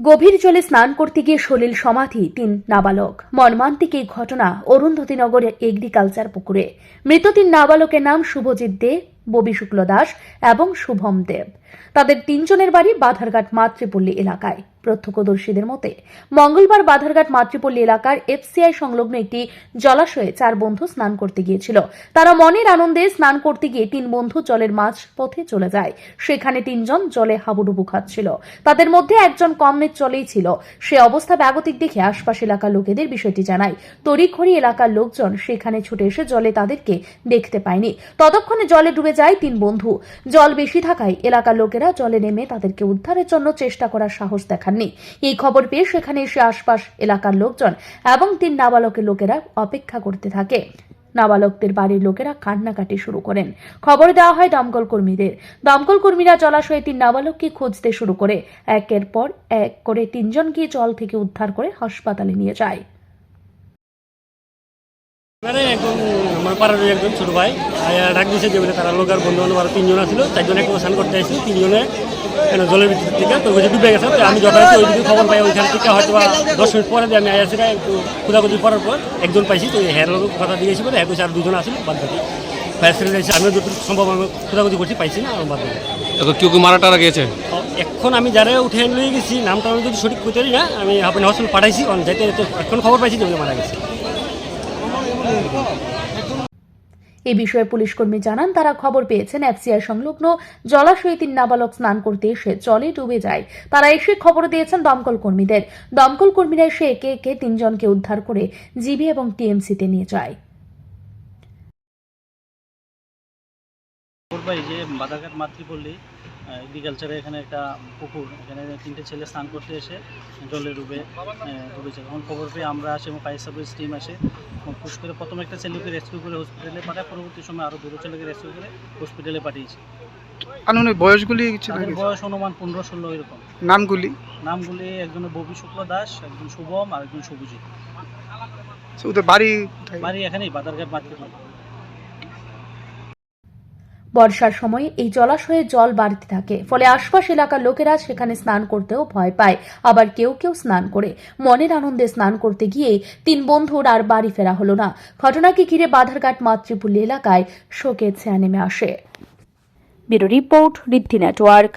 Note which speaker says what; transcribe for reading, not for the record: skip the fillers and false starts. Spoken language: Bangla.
Speaker 1: গভীর জলে স্নান করতে গিয়ে সলিল সমাধি ৩ নাবালক। মর্মান্তিক এই ঘটনা অরুন্ধতিনগরের এগ্রিকালচার পুকুরে। মৃত ৩ নাবালকের নাম শুভজিৎ দে, ববি শুক্ল দাস এবং শুভম দেব। তাদের ৩ জনের বাড়ি বাধারঘাট মাতৃপল্লী এলাকায়। প্রত্যক্ষদর্শীদের মতে মঙ্গলবার বাধারঘাট মাতৃপল্লী এলাকার এফসিআই সংলগ্ন একটি জলাশয়ে ৪ বন্ধু স্নান করতে গিয়েছিল। তারা মনের আনন্দে স্নান করতে গিয়ে ৩ বন্ধু জলের মাঝ পথে চলে যায়। সেখানে ৩ জন জলে হাবুডুবু খাচ্ছিল। তাদের মধ্যে একজন কমের চলেই ছিল। সে অবস্থা বেগতিক দেখে আশপাশ এলাকার লোকেদের বিষয়টি জানায়। তড়িঘড়ি এলাকার লোকজন সেখানে ছুটে এসে জলে তাদেরকে দেখতে পায়নি। ততক্ষণে জলে ডুবে যায় ৩ বন্ধু। জল বেশি থাকায় এলাকার লোকেরা জলে নেমে তাদেরকে উদ্ধারের জন্য চেষ্টা করার সাহস দেখাননি। এই খবর পেয়ে সেখানে এসে আশপাশ এলাকার লোকজন এবং ৩ নাবালকের লোকেরা অপেক্ষা করতে থাকে। নাবালকদের বাড়ির লোকেরা কান্নাকাটি শুরু করেন। খবর দেওয়া হয় দমকল কর্মীদের। দমকল কর্মীরা জলাশয়ে ৩ নাবালককে খুঁজতে শুরু করে একের পর এক করে ৩ জনকে জল থেকে উদ্ধার করে হাসপাতালে নিয়ে যায়।
Speaker 2: আমার পাড়ার একজন ছোট ভাই ডাক দিয়েছে যে তারা লোকের বন্ধু বান্ধব আরো 3 জন ছিল, 4 জনে স্নান করতে আসছিল। 3 জনে জলের ভিতর থেকে তো ডুবে গেছে। আমি যথারীতি ওইদিকে খবর পাই, ওইখান থেকে হয়তো 10 মিনিট পরে যে আমি আইসি একটু খোঁজাখুঁজি করার পর একজন পাইছি। তো হের কথা দিয়েছি বলে এক আর 2 জন আসছিল, বাদ বাকি ফায়ার সার্ভিস এসে আমিও যতটুকু সম্ভব আমি খোঁজাখুঁজি করছি, পাইছি না আমার বাদ বাকি।
Speaker 3: কেউ কেউ মারা টারা গিয়েছে।
Speaker 2: এখন আমি যারা উঠে নিয়ে গেছি নামটা আমি যদি সঠিক করতে পারি না, আমি আপনার হসপিটাল পাঠাইছি। যাইতে এখন খবর পাইছি যে মারা গেছে।
Speaker 1: এ বিষয়ে পুলিশ কর্মী জানান, তারা খবর পেয়েছেন এফসিআই সংলগ্ন জলাশয়ে 3 নাবালক স্নান করতে এসে জলে ডুবে যায়। তারা এসে খবর দিয়েছেন দমকল কর্মীদের। দমকল কর্মীরা এসে একে একে 3 জনকে উদ্ধার করে জিবি এবং টিএমসিতে নিয়ে যায়।
Speaker 4: যে বাধারঘাট মাতৃপল্লী এগ্রিকালচারে এখানে একটা পুকুর, এখানে 3টে ছেলে স্নান করতে এসে জলে ডুবেছে। তখন খবর পেয়ে আমরা আসি এবং ফায়ার সার্ভিস টিম আসে। পুশ করে প্রথমে একটা ছেলেকে রেস্কিউ করে হসপিটালে পাঠায়, পরবর্তী সময় আরও 2 ছেলেকে রেস্কিউ করে হসপিটালে পাঠিয়েছি।
Speaker 5: আনুমানিক বয়সগুলি
Speaker 4: বয়স অনুমান 15-16 এরকম।
Speaker 5: নামগুলি
Speaker 4: একজনের ববি শুক্ল দাস, একজন শুভম আর একজন শুভজিৎ।
Speaker 5: ওদের বাড়ি
Speaker 4: এখানেই বাধারঘাট মাতৃপল্লী।
Speaker 1: বর্ষার সময় এই জলাশয়ে জল বাড়তে থাকে, ফলে আশপাশ এলাকার লোকেরা সেখানে স্নান করতেও ভয় পায়। আবার কেউ কেউ স্নান করে মনের আনন্দে স্নান করতে গিয়ে 3 বন্ধুর আর বাড়ি ফেরা হলো না। ঘটনাকে ঘিরে বাধারঘাট মাতৃপল্লী এলাকায় শোকের ছায়া নেমে আসে। ব্যুরো রিপোর্ট, ঋদ্ধি নেটওয়ার্ক।